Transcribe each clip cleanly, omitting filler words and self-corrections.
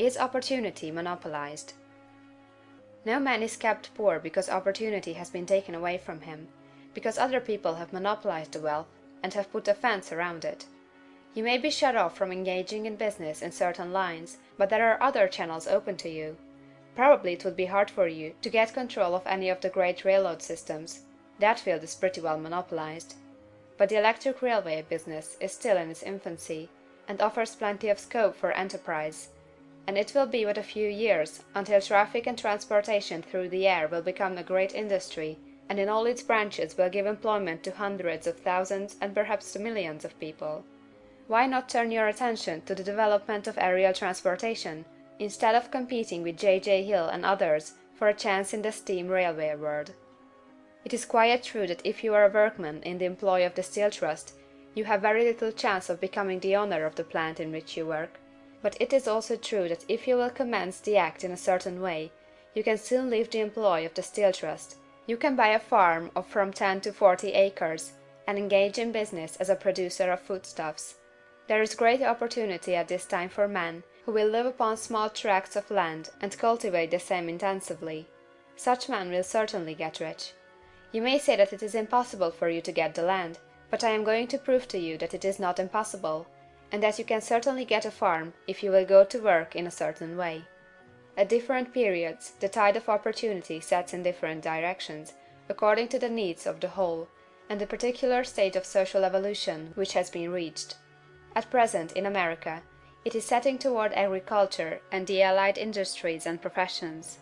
Is opportunity monopolized? No man is kept poor because opportunity has been taken away from him, because other people have monopolized the wealth, and have put a fence around it. You may be shut off from engaging in business in certain lines, but there are other channels open to you. Probably it would be hard for you to get control of any of the great railroad systems. That field is pretty well monopolized. But the electric railway business is still in its infancy, and offers plenty of scope for enterprise, and it will be but a few years until traffic and transportation through the air will become a great industry, and in all its branches will give employment to hundreds of thousands and perhaps to millions of people. Why not turn your attention to the development of aerial transportation, instead of competing with J. Hill and others for a chance in the steam railway world? It is quite true that if you are a workman in the employ of the Steel Trust, you have very little chance of becoming the owner of the plant in which you work. But it is also true that if you will commence the act in a certain way, you can soon leave the employ of the Steel Trust. You can buy a farm of from 10 to 40 acres, and engage in business as a producer of foodstuffs. There is great opportunity at this time for men who will live upon small tracts of land and cultivate the same intensively. Such men will certainly get rich. You may say that it is impossible for you to get the land, but I am going to prove to you that it is not impossible, and that you can certainly get a farm if you will go to work in a certain way. At different periods the tide of opportunity sets in different directions, according to the needs of the whole, and the particular state of social evolution which has been reached. At present, in America, it is setting toward agriculture and the allied industries and professions.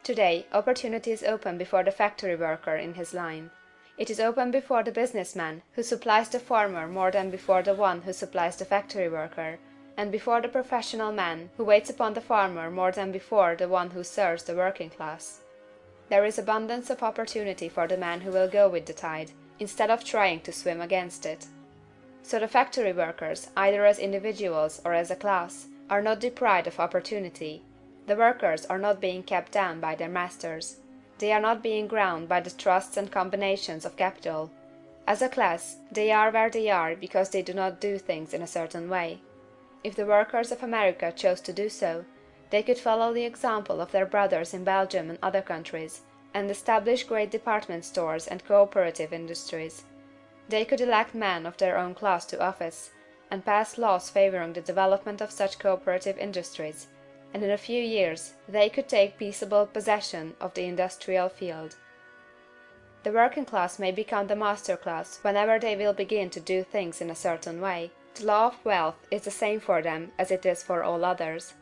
Today, opportunity is open before the factory worker in his line. It is open before the businessman who supplies the farmer more than before the one who supplies the factory worker, and before the professional man who waits upon the farmer more than before the one who serves the working class. There is abundance of opportunity for the man who will go with the tide, instead of trying to swim against it. So the factory workers, either as individuals or as a class, are not deprived of opportunity. The workers are not being kept down by their masters. They are not being ground by the trusts and combinations of capital. As a class, they are where they are because they do not do things in a certain way. If the workers of America chose to do so, they could follow the example of their brothers in Belgium and other countries, and establish great department stores and cooperative industries. They could elect men of their own class to office, and pass laws favoring the development of such cooperative industries, and in a few years they could take peaceable possession of the industrial field. The working class may become the master class whenever they will begin to do things in a certain way. The law of wealth is the same for them as it is for all others.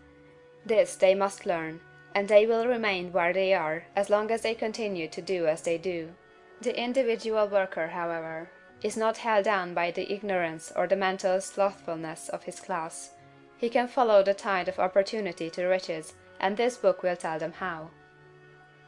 This they must learn, and they will remain where they are as long as they continue to do as they do. The individual worker, however, is not held down by the ignorance or the mental slothfulness of his class. He can follow the tide of opportunity to riches, and this book will tell them how.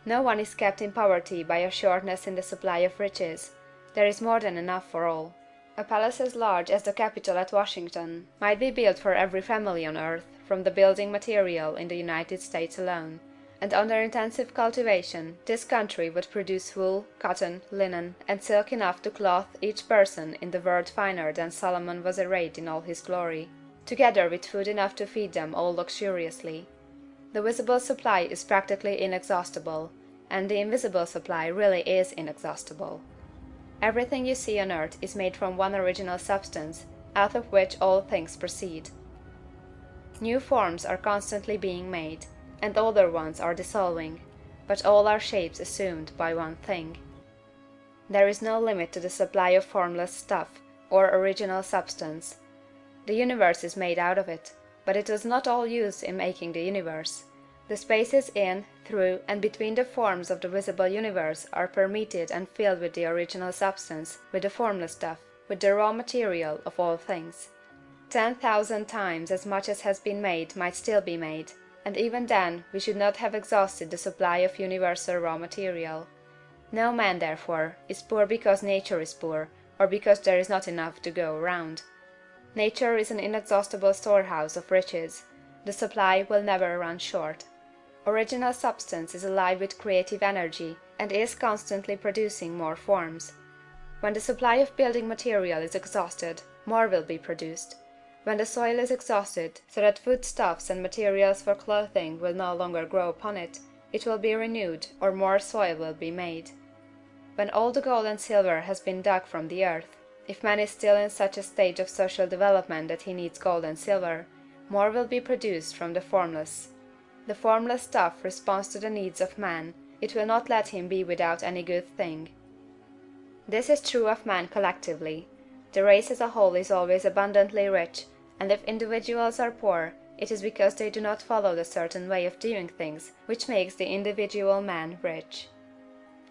No one is kept in poverty by a shortness in the supply of riches. There is more than enough for all. A palace as large as the Capitol at Washington might be built for every family on earth from the building material in the United States alone, and under intensive cultivation this country would produce wool, cotton, linen, and silk enough to clothe each person in the world finer than Solomon was arrayed in all his glory, together with food enough to feed them all luxuriously. The visible supply is practically inexhaustible, and the invisible supply really is inexhaustible. Everything you see on earth is made from one original substance, out of which all things proceed. New forms are constantly being made, and older ones are dissolving, but all are shapes assumed by one thing. There is no limit to the supply of formless stuff, or original substance. The universe is made out of it, but it is not all used in making the universe. The spaces in, through, and between the forms of the visible universe are permeated and filled with the original substance, with the formless stuff, with the raw material of all things. 10,000 times as much as has been made might still be made, and even then we should not have exhausted the supply of universal raw material. No man, therefore, is poor because nature is poor, or because there is not enough to go round. Nature is an inexhaustible storehouse of riches. The supply will never run short. Original substance is alive with creative energy, and is constantly producing more forms. When the supply of building material is exhausted, more will be produced. When the soil is exhausted, so that foodstuffs and materials for clothing will no longer grow upon it, it will be renewed, or more soil will be made. When all the gold and silver has been dug from the earth, if man is still in such a stage of social development that he needs gold and silver, more will be produced from the formless. The formless stuff responds to the needs of man, it will not let him be without any good thing. This is true of man collectively. The race as a whole is always abundantly rich, and if individuals are poor, it is because they do not follow the certain way of doing things which makes the individual man rich.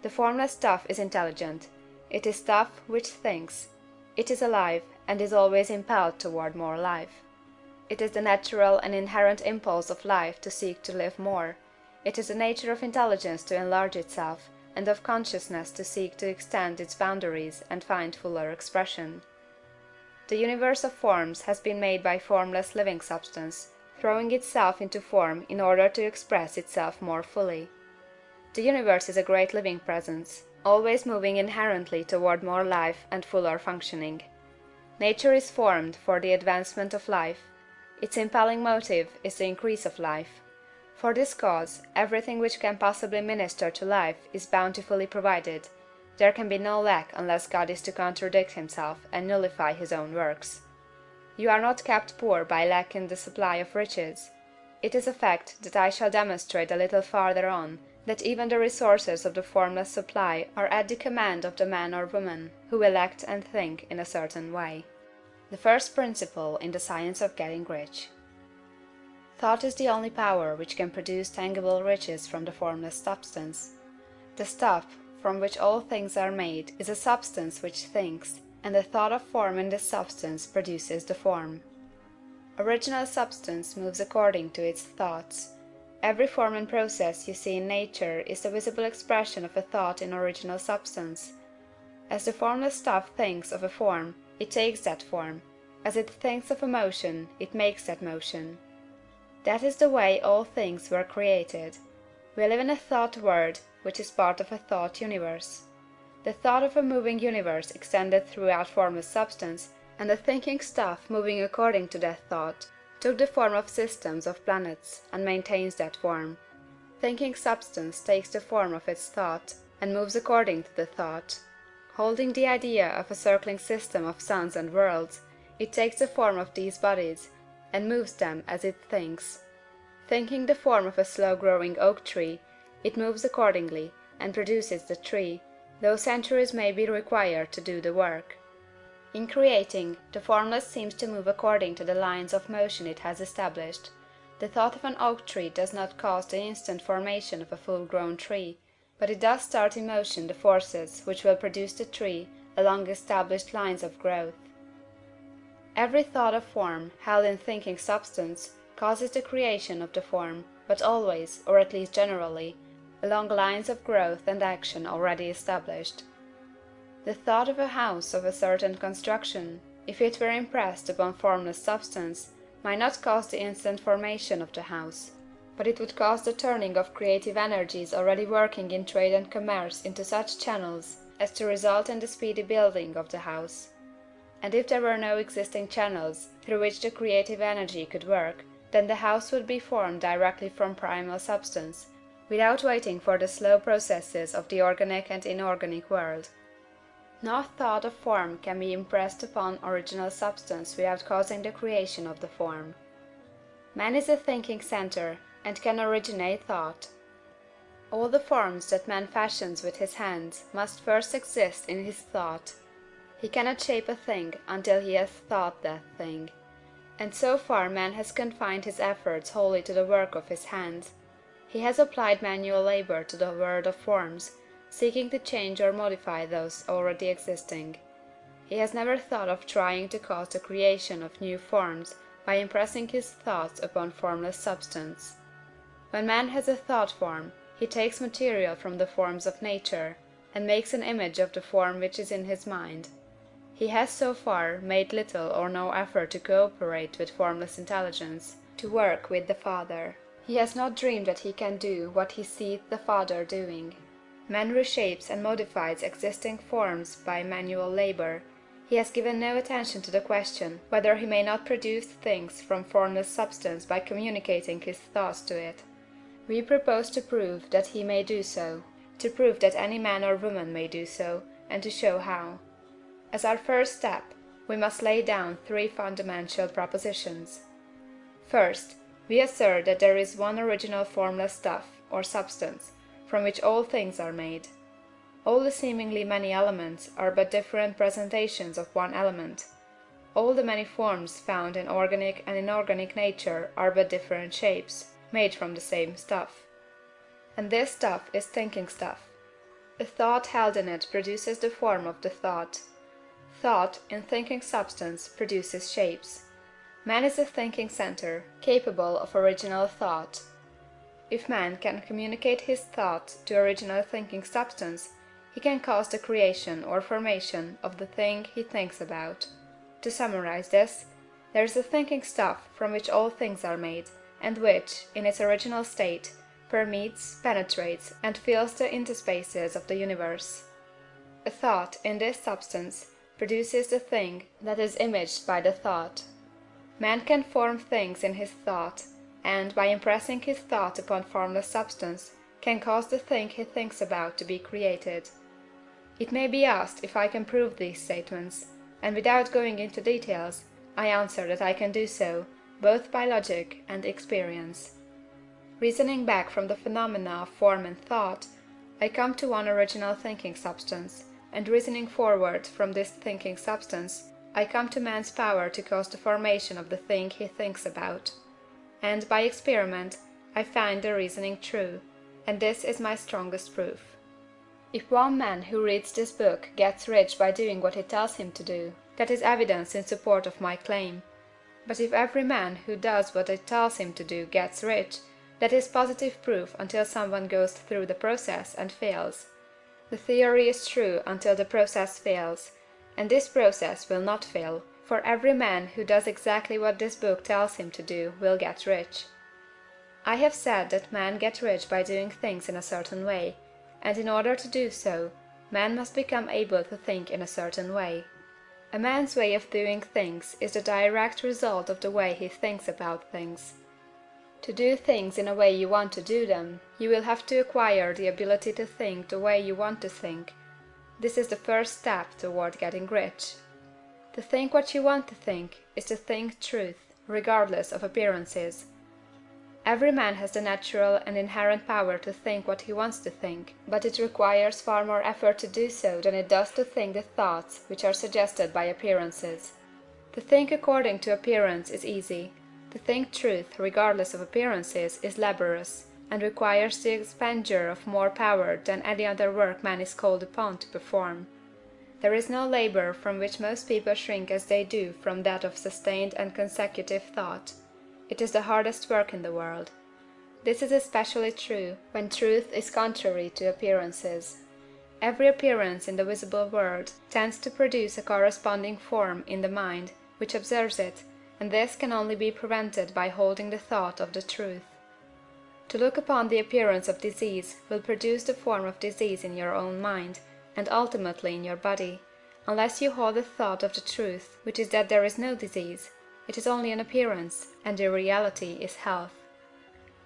The formless stuff is intelligent. It is stuff which thinks. It is alive, and is always impelled toward more life. It is the natural and inherent impulse of life to seek to live more. It is the nature of intelligence to enlarge itself, and of consciousness to seek to extend its boundaries and find fuller expression. The universe of forms has been made by formless living substance, throwing itself into form in order to express itself more fully. The universe is a great living presence, always moving inherently toward more life and fuller functioning. Nature is formed for the advancement of life. Its impelling motive is the increase of life. For this cause, everything which can possibly minister to life is bountifully provided. There can be no lack unless God is to contradict himself and nullify his own works. You are not kept poor by lack in the supply of riches. It is a fact that I shall demonstrate a little farther on, that even the resources of the formless supply are at the command of the man or woman who will act and think in a certain way. The first principle in the science of getting rich. Thought is the only power which can produce tangible riches from the formless substance. The stuff from which all things are made is a substance which thinks, and the thought of form in this substance produces the form. Original substance moves according to its thoughts. Every form and process you see in nature is the visible expression of a thought in original substance. As the formless stuff thinks of a form, it takes that form. As it thinks of a motion, it makes that motion. That is the way all things were created. We live in a thought world, which is part of a thought universe. The thought of a moving universe extended throughout formless substance, and the thinking stuff moving according to that thought took the form of systems of planets, and maintains that form. Thinking substance takes the form of its thought, and moves according to the thought. Holding the idea of a circling system of suns and worlds, it takes the form of these bodies, and moves them as it thinks. Thinking the form of a slow-growing oak tree, it moves accordingly, and produces the tree, though centuries may be required to do the work. In creating, the formless seems to move according to the lines of motion it has established. The thought of an oak tree does not cause the instant formation of a full-grown tree, but it does start in motion the forces which will produce the tree along established lines of growth. Every thought of form, held in thinking substance, causes the creation of the form, but always, or at least generally, along lines of growth and action already established. The thought of a house of a certain construction, if it were impressed upon formless substance, might not cause the instant formation of the house, but it would cause the turning of creative energies already working in trade and commerce into such channels as to result in the speedy building of the house. And if there were no existing channels through which the creative energy could work, then the house would be formed directly from primal substance, without waiting for the slow processes of the organic and inorganic world. No thought of form can be impressed upon original substance without causing the creation of the form. Man is a thinking center, and can originate thought. All the forms that man fashions with his hands must first exist in his thought. He cannot shape a thing until he has thought that thing. And so far man has confined his efforts wholly to the work of his hands. He has applied manual labor to the world of forms, seeking to change or modify those already existing. He has never thought of trying to cause the creation of new forms by impressing his thoughts upon formless substance. When man has a thought form, he takes material from the forms of nature, and makes an image of the form which is in his mind. He has so far made little or no effort to cooperate with formless intelligence, to work with the Father. He has not dreamed that he can do what he seeth the Father doing. Man reshapes and modifies existing forms by manual labor. He has given no attention to the question whether he may not produce things from formless substance by communicating his thoughts to it. We propose to prove that he may do so, to prove that any man or woman may do so, and to show how. As our first step, we must lay down three fundamental propositions. First, we assert that there is one original formless stuff, or substance, from which all things are made. All the seemingly many elements are but different presentations of one element. All the many forms found in organic and inorganic nature are but different shapes, made from the same stuff. And this stuff is thinking stuff. A thought held in it produces the form of the thought. Thought, in thinking substance, produces shapes. Man is a thinking center, capable of original thought. If man can communicate his thought to original thinking substance, he can cause the creation or formation of the thing he thinks about. To summarize this, there is a thinking stuff from which all things are made, and which, in its original state, permeates, penetrates, and fills the interspaces of the universe. A thought, in this substance, produces the thing that is imaged by the thought. Man can form things in his thought, and, by impressing his thought upon formless substance, can cause the thing he thinks about to be created. It may be asked if I can prove these statements, and without going into details, I answer that I can do so, both by logic and experience. Reasoning back from the phenomena of form and thought, I come to one original thinking substance, and reasoning forward from this thinking substance, I come to man's power to cause the formation of the thing he thinks about. And by experiment, I find the reasoning true, and this is my strongest proof. If one man who reads this book gets rich by doing what it tells him to do, that is evidence in support of my claim. But if every man who does what it tells him to do gets rich, that is positive proof until someone goes through the process and fails. The theory is true until the process fails, and this process will not fail, for every man who does exactly what this book tells him to do will get rich. I have said that men get rich by doing things in a certain way, and in order to do so, man must become able to think in a certain way. A man's way of doing things is the direct result of the way he thinks about things. To do things in a way you want to do them, you will have to acquire the ability to think the way you want to think. This is the first step toward getting rich. To think what you want to think is to think truth, regardless of appearances. Every man has the natural and inherent power to think what he wants to think, but it requires far more effort to do so than it does to think the thoughts which are suggested by appearances. To think according to appearance is easy. To think truth regardless of appearances is laborious, and requires the expenditure of more power than any other work man is called upon to perform. There is no labor from which most people shrink as they do from that of sustained and consecutive thought. It is the hardest work in the world. This is especially true when truth is contrary to appearances. Every appearance in the visible world tends to produce a corresponding form in the mind which observes it, and this can only be prevented by holding the thought of the truth. To look upon the appearance of disease will produce the form of disease in your own mind, and ultimately in your body, unless you hold the thought of the truth, which is that there is no disease. It is only an appearance, and the reality is health.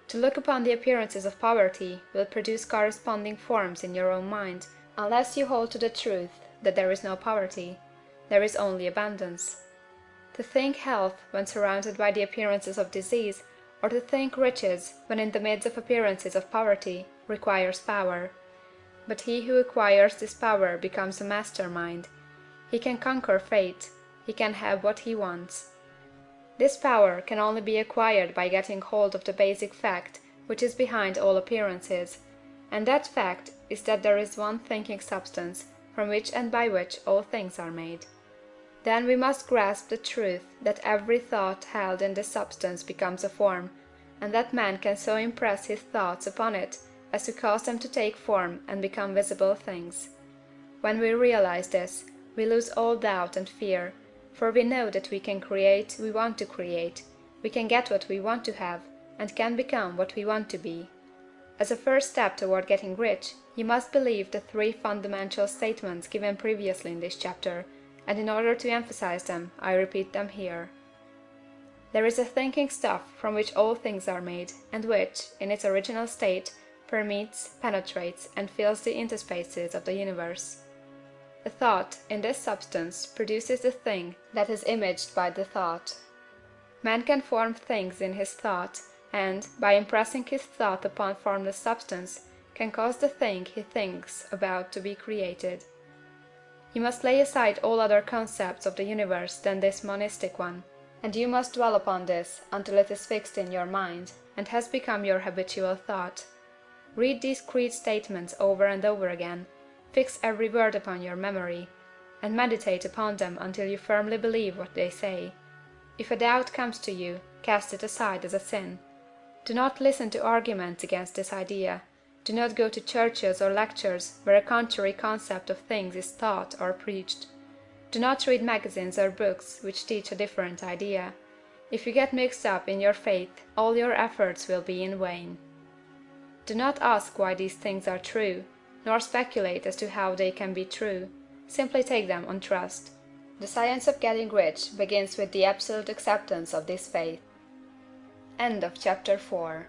To look upon the appearances of poverty will produce corresponding forms in your own mind, unless you hold to the truth that there is no poverty, there is only abundance. To think health when surrounded by the appearances of disease, or to think riches when in the midst of appearances of poverty, requires power. But he who acquires this power becomes a master mind. He can conquer fate, he can have what he wants. This power can only be acquired by getting hold of the basic fact which is behind all appearances, and that fact is that there is one thinking substance from which and by which all things are made. Then we must grasp the truth that every thought held in this substance becomes a form, and that man can so impress his thoughts upon it as to cause them to take form and become visible things. When we realize this, we lose all doubt and fear, for we know that we can create we want to create, we can get what we want to have, and can become what we want to be. As a first step toward getting rich, you must believe the three fundamental statements given previously in this chapter, and in order to emphasize them, I repeat them here. There is a thinking stuff from which all things are made, and which, in its original state, permeates, penetrates, and fills the interspaces of the universe. The thought, in this substance, produces the thing that is imaged by the thought. Man can form things in his thought, and, by impressing his thought upon formless substance, can cause the thing he thinks about to be created. You must lay aside all other concepts of the universe than this monistic one, and you must dwell upon this until it is fixed in your mind, and has become your habitual thought. Read these creed statements over and over again, fix every word upon your memory, and meditate upon them until you firmly believe what they say. If a doubt comes to you, cast it aside as a sin. Do not listen to arguments against this idea. Do not go to churches or lectures where a contrary concept of things is taught or preached. Do not read magazines or books which teach a different idea. If you get mixed up in your faith, all your efforts will be in vain. Do not ask why these things are true, nor speculate as to how they can be true. Simply take them on trust. The science of getting rich begins with the absolute acceptance of this faith. End of chapter 4.